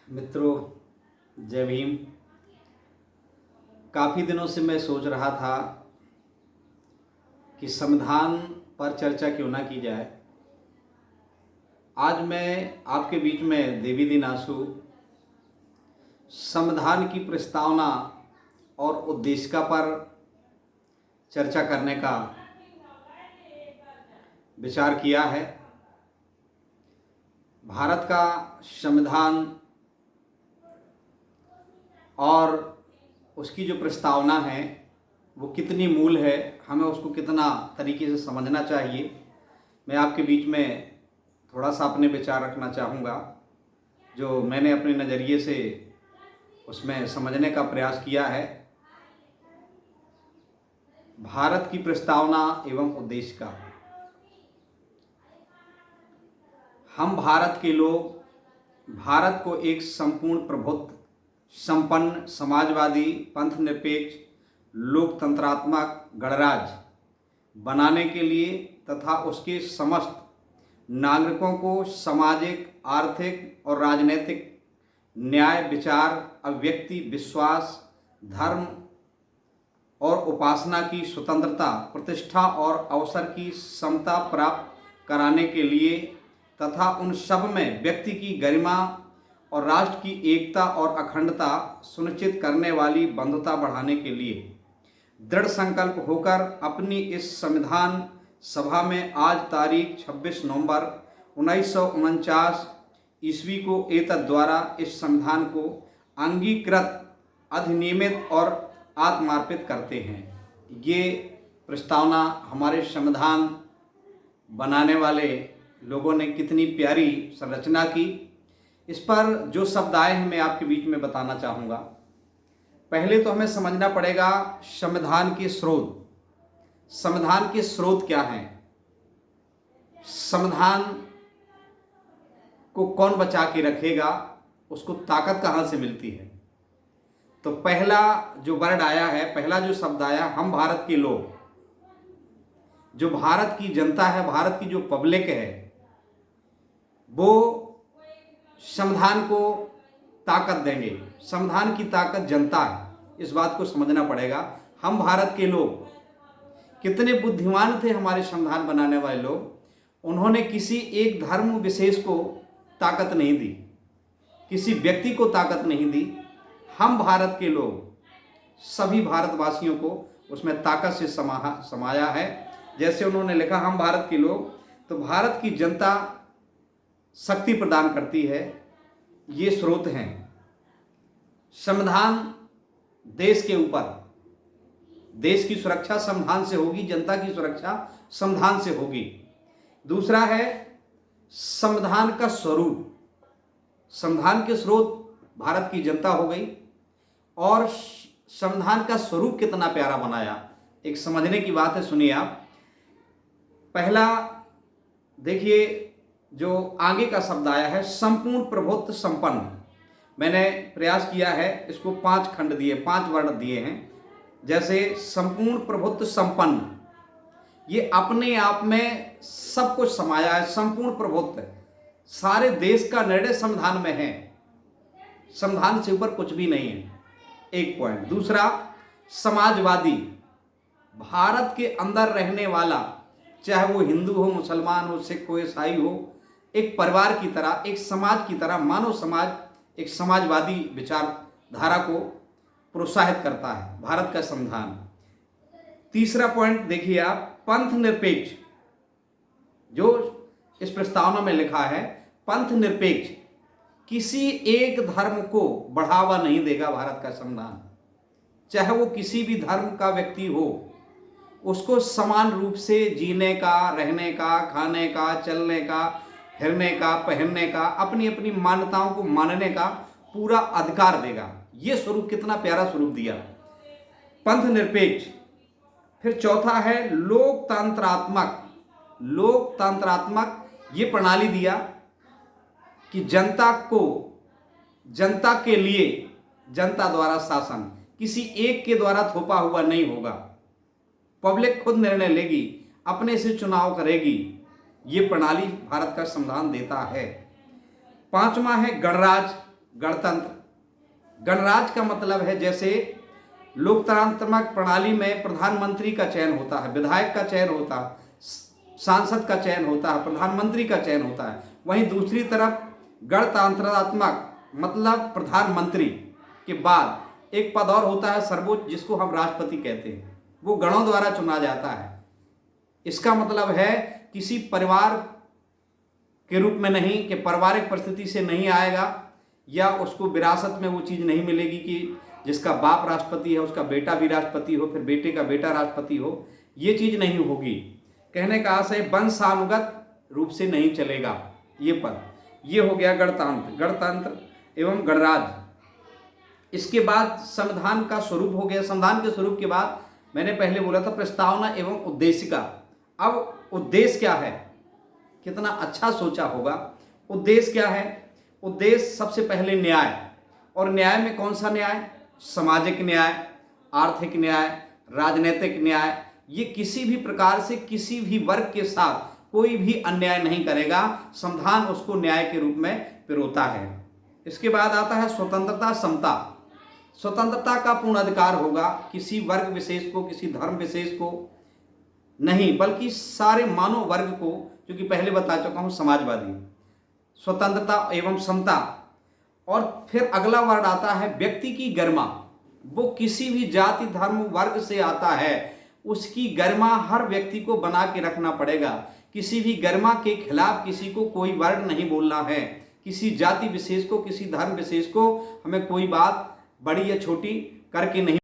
मित्रों, जय भीम। काफ़ी दिनों से मैं सोच रहा था कि संविधान पर चर्चा क्यों ना की जाए। आज मैं आपके बीच में देवी दिन आंसू संविधान की प्रस्तावना और उद्देशिका पर चर्चा करने का विचार किया है। भारत का संविधान और उसकी जो प्रस्तावना है वो कितनी मूल है, हमें उसको कितना तरीके से समझना चाहिए, मैं आपके बीच में थोड़ा सा अपने विचार रखना चाहूँगा जो मैंने अपने नज़रिए से उसमें समझने का प्रयास किया है। भारत की प्रस्तावना एवं उद्देशिका। हम भारत के लोग भारत को एक संपूर्ण प्रभुत्व संपन्न समाजवादी पंथ निरपेक्ष लोकतंत्रात्मक गणराज्य बनाने के लिए तथा उसके समस्त नागरिकों को सामाजिक, आर्थिक और राजनीतिक न्याय, विचार, अभिव्यक्ति, विश्वास, धर्म और उपासना की स्वतंत्रता, प्रतिष्ठा और अवसर की समता प्राप्त कराने के लिए तथा उन सब में व्यक्ति की गरिमा और राष्ट्र की एकता और अखंडता सुनिश्चित करने वाली बंधुता बढ़ाने के लिए दृढ़ संकल्प होकर अपनी इस संविधान सभा में आज तारीख 26 नवंबर 1949 ईस्वी को एतद् द्वारा इस संविधान को अंगीकृत, अधिनियमित और आत्मार्पित करते हैं। ये प्रस्तावना हमारे संविधान बनाने वाले लोगों ने कितनी प्यारी संरचना की, इस पर जो शब्द आए हैं मैं आपके बीच में बताना चाहूँगा। पहले तो हमें समझना पड़ेगा संविधान के स्रोत। संविधान के स्रोत क्या हैं? संविधान को कौन बचा के रखेगा, उसको ताकत कहाँ से मिलती है? तो पहला जो वर्ड आया है, पहला जो शब्द आया, हम भारत के लोग। जो भारत की जनता है, भारत की जो पब्लिक है, वो संविधान को ताकत देंगे। संविधान की ताकत जनता है, इस बात को समझना पड़ेगा। हम भारत के लोग कितने बुद्धिमान थे हमारे संविधान बनाने वाले लोग। उन्होंने किसी एक धर्म विशेष को ताकत नहीं दी, किसी व्यक्ति को ताकत नहीं दी। हम भारत के लोग सभी भारतवासियों को उसमें ताकत से समाया है। जैसे उन्होंने लिखा हम भारत के लोग, तो भारत की जनता शक्ति प्रदान करती है। ये स्रोत हैं। संविधान देश के ऊपर, देश की सुरक्षा संविधान से होगी, जनता की सुरक्षा संविधान से होगी। दूसरा है संविधान का स्वरूप। संविधान के स्रोत भारत की जनता हो गई और संविधान का स्वरूप कितना प्यारा बनाया, एक समझने की बात है। सुनिए आप। पहला देखिए, जो आगे का शब्द आया है संपूर्ण प्रभुत्व संपन्न। मैंने प्रयास किया है, इसको 5 खंड दिए, 5 वर्ण दिए हैं। जैसे संपूर्ण प्रभुत्व संपन्न, ये अपने आप में सब कुछ समाया है। संपूर्ण प्रभुत्व, सारे देश का निर्णय संविधान में है, संविधान से ऊपर कुछ भी नहीं है, एक पॉइंट। दूसरा समाजवादी, भारत के अंदर रहने वाला, चाहे वो हिंदू हो, मुसलमान हो, सिख हो, ईसाई हो, एक परिवार की तरह, एक समाज की तरह, मानव समाज एक समाजवादी विचारधारा को प्रोत्साहित करता है भारत का संविधान। तीसरा पॉइंट देखिए आप, पंथ निरपेक्ष। जो इस प्रस्तावना में लिखा है पंथ निरपेक्ष, किसी एक धर्म को बढ़ावा नहीं देगा भारत का संविधान। चाहे वो किसी भी धर्म का व्यक्ति हो, उसको समान रूप से जीने का, रहने का, खाने का, चलने का, हिरने का, पहनने का, अपनी अपनी मान्यताओं को मानने का पूरा अधिकार देगा। ये स्वरूप कितना प्यारा स्वरूप दिया, पंथ निरपेक्ष। फिर चौथा है लोकतंत्रात्मक। लोकतंत्रात्मक ये प्रणाली दिया कि जनता को, जनता के लिए, जनता द्वारा शासन किसी एक के द्वारा थोपा हुआ नहीं होगा। पब्लिक खुद निर्णय लेगी, अपने से चुनाव करेगी। ये प्रणाली भारत का संविधान देता है। 5वां है गणराज्य। गणतंत्र। गणराज्य का मतलब है जैसे लोकतांत्रिक प्रणाली में प्रधानमंत्री का चयन होता है, विधायक का चयन होता है, सांसद का चयन होता है, प्रधानमंत्री का चयन होता है। वहीं दूसरी तरफ गणतंत्रात्मक मतलब प्रधानमंत्री के बाद एक पद और होता है सर्वोच्च, जिसको हम राष्ट्रपति कहते हैं। वो गणों द्वारा चुना जाता है। इसका मतलब है किसी परिवार के रूप में नहीं, कि पारिवारिक परिस्थिति से नहीं आएगा या उसको विरासत में वो चीज़ नहीं मिलेगी कि जिसका बाप राष्ट्रपति है उसका बेटा भी राष्ट्रपति हो, फिर बेटे का बेटा राष्ट्रपति हो। ये चीज़ नहीं होगी। कहने का आशय वंशानुगत रूप से नहीं चलेगा ये पद। ये हो गया गणतंत्र एवं गणराज्य। इसके बाद संविधान का स्वरूप हो गया। संविधान के स्वरूप के बाद मैंने पहले बोला था प्रस्तावना एवं उद्देशिका। अब उद्देश्य क्या है, कितना अच्छा सोचा होगा। उद्देश्य क्या है? उद्देश्य सबसे पहले न्याय। और न्याय में कौन सा न्याय? सामाजिक न्याय, आर्थिक न्याय, राजनीतिक न्याय। ये किसी भी प्रकार से किसी भी वर्ग के साथ कोई भी अन्याय नहीं करेगा। संविधान उसको न्याय के रूप में पिरोता है। इसके बाद आता है स्वतंत्रता समता। स्वतंत्रता का पूर्ण अधिकार होगा किसी वर्ग विशेष को, किसी धर्म विशेष को नहीं, बल्कि सारे मानव वर्ग को, जो कि पहले बता चुका हूं समाजवादी। स्वतंत्रता एवं समता। और फिर अगला वर्ड आता है व्यक्ति की गरिमा। वो किसी भी जाति धर्म वर्ग से आता है, उसकी गरिमा हर व्यक्ति को बना के रखना पड़ेगा। किसी भी गरिमा के खिलाफ किसी को कोई वर्ड नहीं बोलना है। किसी जाति विशेष को, किसी धर्म विशेष को हमें कोई बात बड़ी या छोटी करके नहीं